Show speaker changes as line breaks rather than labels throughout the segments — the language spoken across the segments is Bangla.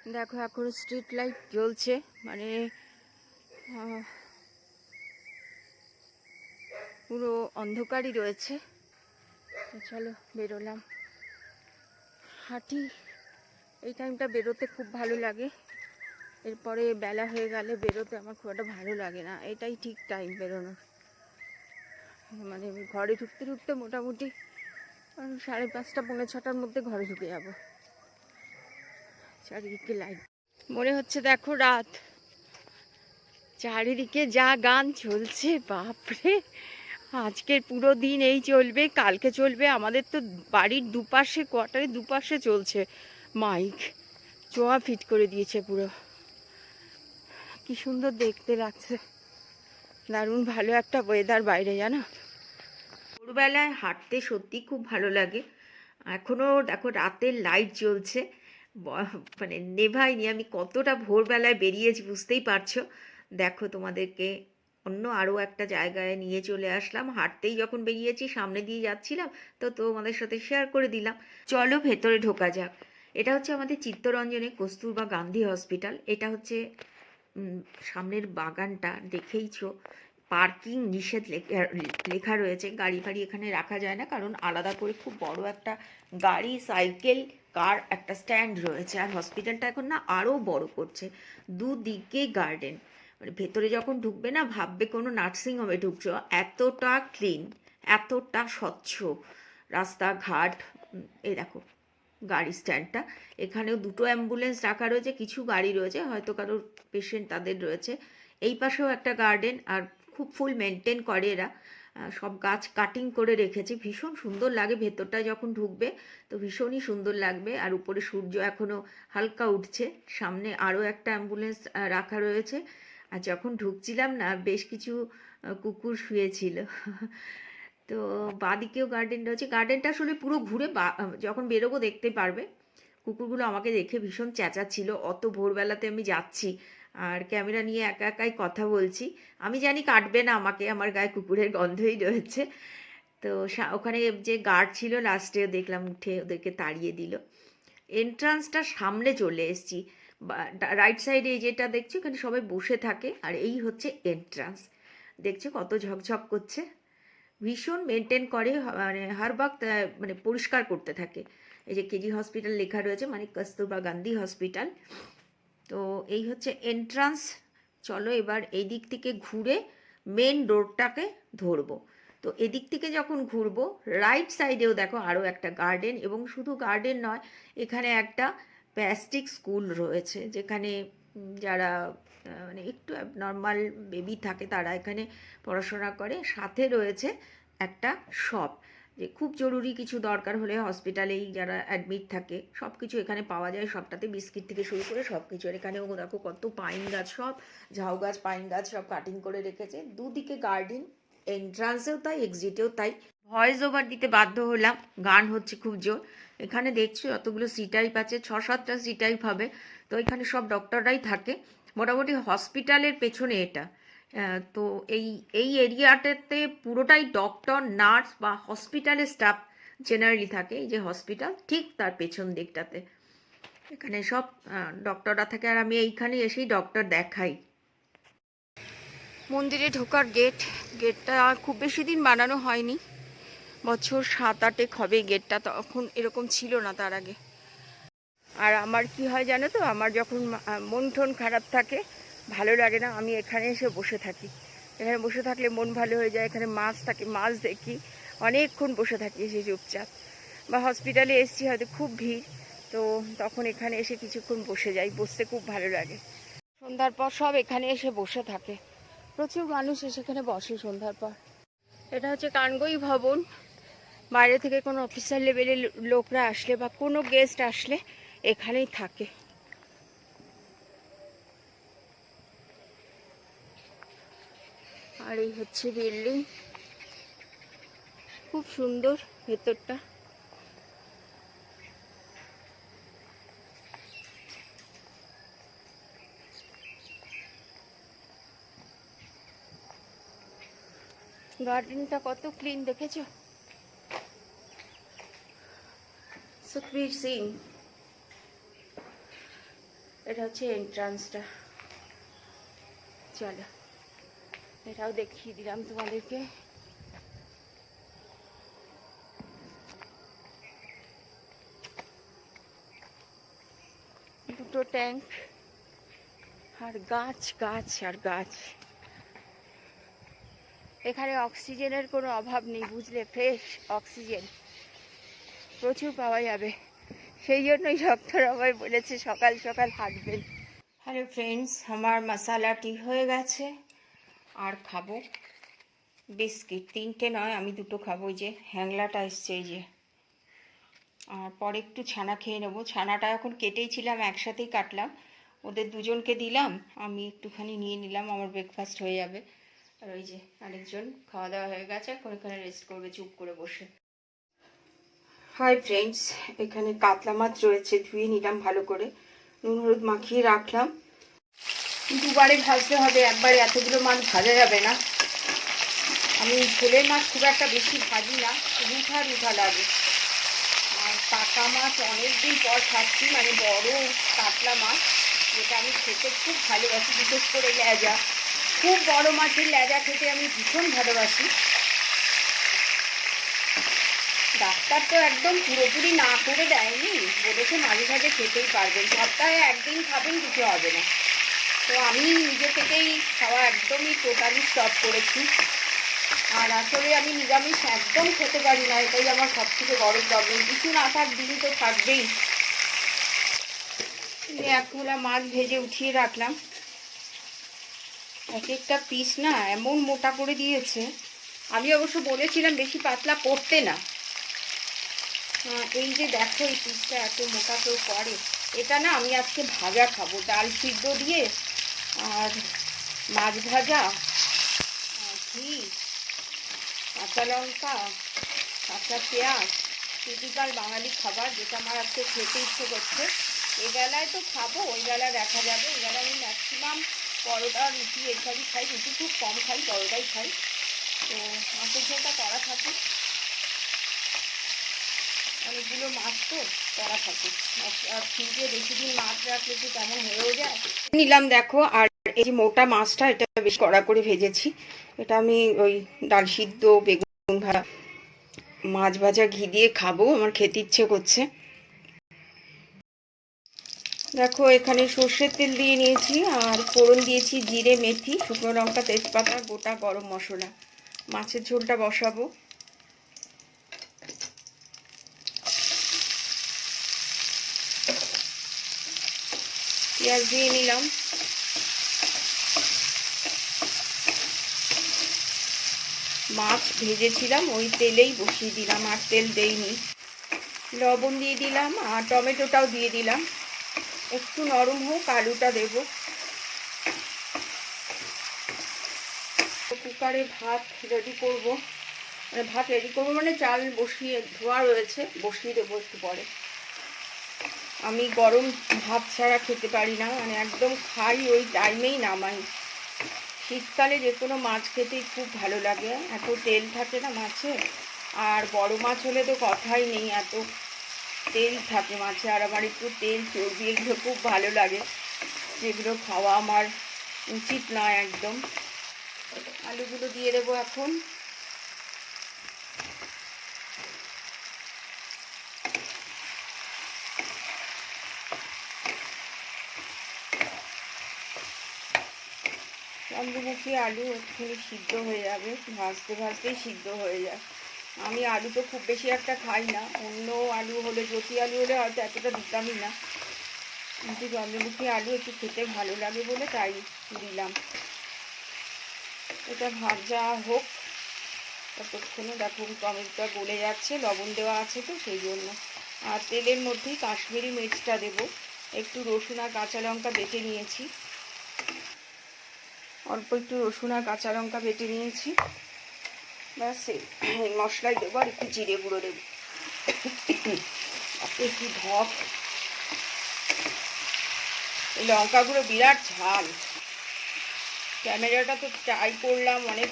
দেখো এখন স্ট্রিট লাইট জ্বলছে, মানে পুরো অন্ধকারই রয়েছে। চলো বেরোলাম, হাঁটি। এই টাইমটা বেরোতে খুব ভালো লাগে, এরপরে বেলা হয়ে গেলে বেরোতে আমার খুব একটা ভালো লাগে না। এটাই ঠিক টাইম বেরোনোর, মানে ঘরে ঢুকতে ঢুকতে মোটামুটি 5:30 পৌনে 6টার মধ্যে ঘরে ঢুকে যাবো। চারিদিকে লাইট, মনে হচ্ছে দেখো রাত। চারিদিকে যা গান চলছে, বাপরে! আজকের পুরো দিন এই চলবে, কালকে চলবে। আমাদের তো বাড়ির দুপাশে, কোয়ার্টারের দুপাশে চলছে মাইক, চোয়া ফিট করে দিয়েছে পুরো। কি সুন্দর দেখতে লাগছে, দারুণ ভালো একটা ওয়েদার বাইরে, জানো। ভোরবেলায় হাঁটতে সত্যি খুব ভালো লাগে। এখনও দেখো রাতের লাইট জ্বলছে, মানে নেভাইনি। আমি কতটা ভোরবেলায় বেরিয়েছি বুঝতেই পারছো। দেখো তোমাদেরকে অন্য আরও একটা জায়গায় নিয়ে চলে আসলাম। হাঁটতেই যখন বেরিয়েছি, সামনে দিয়ে যাচ্ছিলাম, তো তোমাদের সাথে শেয়ার করে দিলাম। চলো ভেতরে ঢোকা যাক। এটা হচ্ছে আমাদের চিত্তরঞ্জনে কস্তুরবা গান্ধী হসপিটাল। এটা হচ্ছে সামনের বাগানটা দেখেইছো, পার্কিং নিষেধ লেখা রয়েছে। গাড়ি ফাড়ি এখানে রাখা যায় না, কারণ আলাদা করে খুব বড় একটা গাড়ি, সাইকেল, কার একটা স্ট্যান্ড রয়েছে। আর হসপিটালটা এখন না আরও বড় করছে, দুদিকে গার্ডেন। মানে ভেতরে যখন ঢুকবে না, ভাববে কোনো নার্সিংহোমে ঢুকছো, এতটা ক্লিন, এতটা স্বচ্ছ রাস্তাঘাট। এই দেখো গাড়ি স্ট্যান্ডটা, এখানেও দুটো অ্যাম্বুলেন্স রাখা রয়েছে, কিছু গাড়ি রয়েছে, হয়তো কারোর পেশেন্ট তাদের রয়েছে। এই পাশেও একটা গার্ডেন, আর খুব ফুল মেনটেন করে এরা। সব গাছ কাটিং করে রেখেছে, ভীষণ সুন্দর লাগে। ভেতরটা যখন ঢুকবে তো ভীষণই সুন্দর লাগবে। আর উপরে সূর্য এখনও হালকা উঠছে। সামনে আরও একটা অ্যাম্বুলেন্স রাখা রয়েছে। আর যখন ঢুকছিলাম না, বেশ কিছু কুকুর শুয়েছিল। তো বাঁদিকেও গার্ডেন রয়েছে। গার্ডেনটা আসলে পুরো ঘুরে যখন বেরোবো দেখতে পারবে। কুকুরগুলো আমাকে দেখে ভীষণ চেঁচাচ্ছিল, অত ভোরবেলাতে আমি যাচ্ছি আর ক্যামেরা নিয়ে একা একাই কথা বলছি। আমি জানি কাটবে না আমাকে, আমার গায়ে কুকুরের গন্ধই রয়েছে। তো ওখানে যে গার্ড ছিল, লাস্টে দেখলাম উঠে ওদেরকে তাড়িয়ে দিল। এন্ট্রান্সটা সামনে চলে এসেছি, রাইট সাইডে যেটা দেখছো, এখানে সবাই বসে থাকে। আর এই হচ্ছে এন্ট্রান্স, দেখছো কত ঝকঝক করছে। ভীষণ মেনটেন করে, মানে হর বক্ত মানে পরিষ্কার করতে থাকে। এই যে কেজি হসপিটাল লেখা রয়েছে, মানে কস্তুরবা গান্ধী হসপিটাল। তো এই হচ্ছে এন্ট্রান্স। চলো এবার এই দিক থেকে ঘুরে মেন রোডটাকে ধরবো। তো এদিক থেকে যখন ঘুরবো, রাইট সাইডেও দেখো আরও একটা গার্ডেন, এবং শুধু গার্ডেন নয়, এখানে একটা প্যাস্টিক স্কুল রয়েছে, যেখানে যারা মানে একটু নর্মাল বেবি থাকে তারা এখানে পড়াশোনা করে। সাথে রয়েছে একটা শপ, যে খুব জরুরি কিছু দরকার হলে হসপিটালেই যারা অ্যাডমিট থাকে সব কিছু এখানে পাওয়া যায়। সবটাতে বিস্কিট থেকে শুরু করে সব কিছু। আর এখানেও দেখো কত পাইন গাছ, সব ঝাউ গাছ, পাইন গাছ সব কাটিং করে রেখেছে। দুদিকে গার্ডেন, এন্ট্রান্সেও তাই, এক্সিটেও তাই। ভয়েস ওভার দিতে বাধ্য হলাম, গান হচ্ছে খুব জোর। এখানে দেখছো যতগুলো সি টাইপ আছে, 6-7টা সি টাইপ হবে। তো এখানে সব ডক্টররাই থাকে। মোটামুটি হসপিটালের পেছনে এটা। তো এই এই এরিয়াটাতে পুরোটাই ডক্টর, নার্স বা হসপিটালের স্টাফ জেনারেলি থাকে। এই যে হসপিটাল, ঠিক তার পেছন দিকটাতে এখানে সব ডক্টররা থাকে। আর আমি এইখানে এসেই ডক্টর দেখাই। মন্দিরে ঢোকার গেটটা খুব বেশি দিন বানানো হয়নি, বছর 7-8 হবে গেটটা, তখন এরকম ছিল না তার আগে। আর আমার কি হয় জানো তো, আমার যখন মন টন খারাপ থাকে, ভালো লাগে না, আমি এখানে এসে বসে থাকি। এখানে বসে থাকলে মন ভালো হয়ে যায়। এখানে মাছ থাকে, মাছ দেখি, অনেকক্ষণ বসে থাকি এসে চুপচাপ। বা হসপিটালে এসছি হয়তো খুব ভিড়, তো তখন এখানে এসে কিছুক্ষণ বসে যাই, বসতে খুব ভালো লাগে। সন্ধ্যার পর সব এখানে এসে বসে থাকে, প্রচুর মানুষ এসে এখানে বসে সন্ধ্যার পর। এটা হচ্ছে কানগই ভবন। বাইরে থেকে কোনো অফিসার লেভেলের লোকরা আসলে বা কোনো গেস্ট আসলে এখানেই থাকে। আর এই হচ্ছে বিল্ডিং, খুব সুন্দর ভেতরটা। গার্ডেনটা কত ক্লিন দেখেছো, সুখবীর সিং। এটা হচ্ছে এন্ট্রান্সটা। চলো এটাও দেখিয়ে দিলাম তোমাদেরকে। দুটো ট্যাঙ্ক আর গাছ গাছ আর গাছ। এখানে অক্সিজেনের কোনো অভাব নেই বুঝলে, ফ্রেশ অক্সিজেন প্রচুর পাওয়া যাবে। সেই জন্যই ডক্টর বলেছে সকাল সকাল হাঁটবেন। হ্যালো ফ্রেন্ডস, আমার মশালা টি হয়ে গেছে আর খাবো বিস্কিট। 3টে নয়, আমি 2টো খাবো। এই যে হ্যাংলাটা এসছে, এই যে। আর পরে একটু ছানা খেয়ে নেবো। ছানাটা এখন কেটেই ছিলাম, একসাথেই কাটলাম, ওদের দুজনকে দিলাম, আমি একটুখানি নিয়ে নিলাম, আমার ব্রেকফাস্ট হয়ে যাবে। আর ওই যে আরেকজন খাওয়া দাওয়া হয়ে গেছে, এখন এখানে রেস্ট করবে চুপ করে বসে। হাই ফ্রেন্ডস, এখানে কাতলা মাছ রয়েছে, ধুয়ে নিলাম ভালো করে, নুন হলুদ মাখিয়ে রাখলাম। দুবারে ভাজতে হবে, একবারে এতগুলো মাছ ভাজা যাবে না। আমি ঝোলের মাছ খুব একটা বেশি ভাজি না, রুঠা রুঠা লাগে। আর পাকা মাছ অনেকদিন পর খাচ্ছি, মানে বড় কাতলা মাছ, যেটা আমি খেতে খুব ভালোবাসি, বিশেষ করে লেজা। খুব বড় মাছের লেজা খেতে আমি ভীষণ ভালোবাসি। ডাক্তার তো একদম পুরোপুরি না করে দেয়নি, বলেছে মাঝে মাঝে খেতেই পারবেন, সপ্তাহে একদিন খাবেন, কিছু হবে না। তো আমি নিজে থেকেই খাওয়া একদমই টোটালি স্টপ করেছি। আর আসলে আমি নিরামিষ একদম খেতে পারি না, এটাই আমার সব থেকে বড় প্রবলেম। কিছু না থাক, দিন তো থাকবেই। এক খোলা মাছ ভেজে উঠিয়ে রাখলাম। এক একটা পিস না এমন মোটা করে দিয়েছে। আমি অবশ্য বলেছিলাম বেশি পাতলা করতে না। এই যে দেখো, এই পিসটা এত মোটা কেউ করে। এটা না আমি আজকে ভাজা খাবো, ডাল সিদ্ধ দিয়ে আর মাছ ভাজা, ঘি, কাঁচা লঙ্কা, কাঁচা পেঁয়াজ, টিপিক্যাল বাঙালি খাবার, যেটা আমার আজকে খেতে ইচ্ছে করছে। এবেলায় তো খাবো, ওই বেলা দেখা যাবে। ওই বেলা আমি ম্যাক্সিমাম পরোটা রুটি এসবই খাই, রুটি খুব কম খাই, পরোটাই খাই। তো মাছের ঝোলটা করা থাকে, অনেকগুলো মাছ তো করা থাকে, আর ফ্রিজে বেশি দিন মাছ রাখলে তো কেমন হয়েও যায়। নিলাম দেখো, আর এই যে মোটা মাছটা, এটা বেশ কড়া করে ভেজেছি। এটা আমি ওই ডাল সিদ্ধ, বেগুন ভাজা, মাছ ভাজা ঘি দিয়ে খাবো, আমার খেতে ইচ্ছে করছে। দেখো এখানে সর্ষের তেল দিয়ে নিয়েছি, আর ফোড়ন দিয়েছি জিরে, মেথি, শুকনো লঙ্কা, তেজপাতা, গোটা গরম মশলা। মাছের ঝোলটা বসাবো। পেঁয়াজ দিয়ে নিলাম। মাছ ভেজেছিলাম ওই তেলেই বসিয়ে দিলাম, আর তেল দেইনি। লবণ দিয়ে দিলাম, আর টমেটোটাও দিয়ে দিলাম। একটু নরম হোক, আলুটা দেব। কুকারে ভাত রেডি করব, মানে চাল বসিয়ে ধোয়া রয়েছে, বসিয়ে দেবো একটু পরে। আমি গরম ভাত ছাড়া খেতে পারি না, মানে একদম খাই ওই টাইমেই নামাই। শীতকালে যে কোনো মাছ খেতেই খুব ভালো লাগে, এত তেল থাকে না মাছে। আর বড় মাছ হলে তো কথাই নেই, এত তেল থাকে মাছে। আর আমার একটু তেল চর্বি এগুলো খুব ভালো লাগে, যেগুলো খাওয়া আমার উচিত নয় একদম। আলুগুলো দিয়ে দেবো এখন। চন্দ্রমুখী আলু একটুখানি সিদ্ধ হয়ে যাবে, ভাজতে ভাজতেই সিদ্ধ হয়ে যায়। আমি আলু তো খুব বেশি একটা খাই না, অন্য আলু হলে, জ্যোতি আলু হলে হয়তো এতটা দিতামই না, কিন্তু চন্দ্রমুখী আলু একটু খেতে ভালো লাগে বলে তাই দিলাম। এটা ভাজা হোক ততক্ষণে। দেখো টমেটোটা গলে যাচ্ছে, লবণ দেওয়া আছে তো সেই জন্য। আর তেলের মধ্যেই কাশ্মীরি মির্চটা দেবো, একটু রসুন আর কাঁচা লঙ্কা বেটে নিয়েছি, অল্প একটু রসুন আর কাঁচা লঙ্কা বেটে নিয়েছি, ব্যাস এই মশলাই দেবো। আর একটু জিরে গুঁড়ো দেবো। একটু ঢক, এই লঙ্কাগুলো বিরাট ঝাল। ক্যামেরাটা তো ট্রাই করলাম অনেক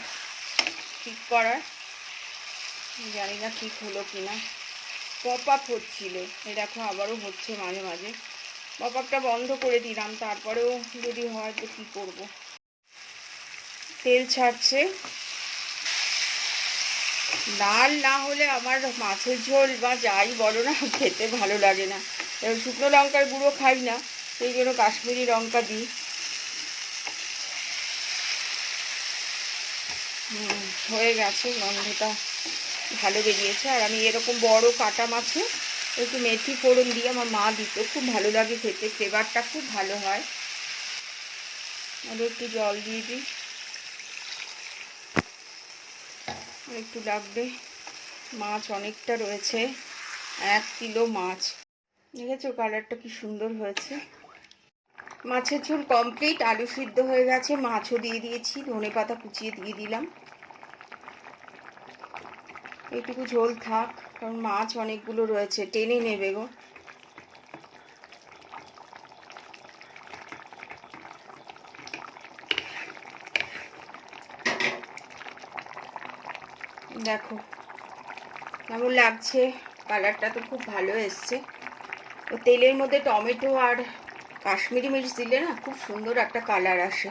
ঠিক করার, জানি না ঠিক হলো কিনা। পপ আপ হচ্ছিল, এই দেখো আবারও হচ্ছে মাঝে মাঝে। পপ-আপটা বন্ধ করে দিলাম, তারপরেও যদি হয় তো কী করব। তেল ছাড়ছে। লাল না হলে আমার মাছের ঝোল বা যাই বলো না খেতে ভালো লাগে না। এবার শুকনো লঙ্কার গুঁড়ো খাই না, সেই জন্য কাশ্মীরি লঙ্কা দিই। হয়ে গেছে, গন্ধটা ভালো বেরিয়েছে। আর আমি এরকম বড় কাটা মাছে একটু মেথি ফোড়ন দিয়ে আমার মা দিত, খুব ভালো লাগে খেতে, ফ্লেভারটা খুব ভালো হয়। আর একটু জল দিয়ে দিই, একটু লাগবে। মাছ অনেকটা রয়েছে, 1 কিলো মাছ। দেখেছো কালারটা কি সুন্দর হয়েছে। মাছের ঝোল কমপ্লিট, আলু সিদ্ধ হয়ে গেছে, মাছও দিয়ে দিয়েছি, ধনেপাতা কুচিয়ে দিয়ে দিলাম। এইটুকু ঝোল থাক, কারণ মাছ অনেকগুলো রয়েছে, টেনে নেবে গো। দেখো কেমন লাগছে, কালারটা তো খুব ভালো এসছে। তো তেলের মধ্যে টমেটো আর কাশ্মীরি মির্চ দিলে না খুব সুন্দর একটা কালার আসে।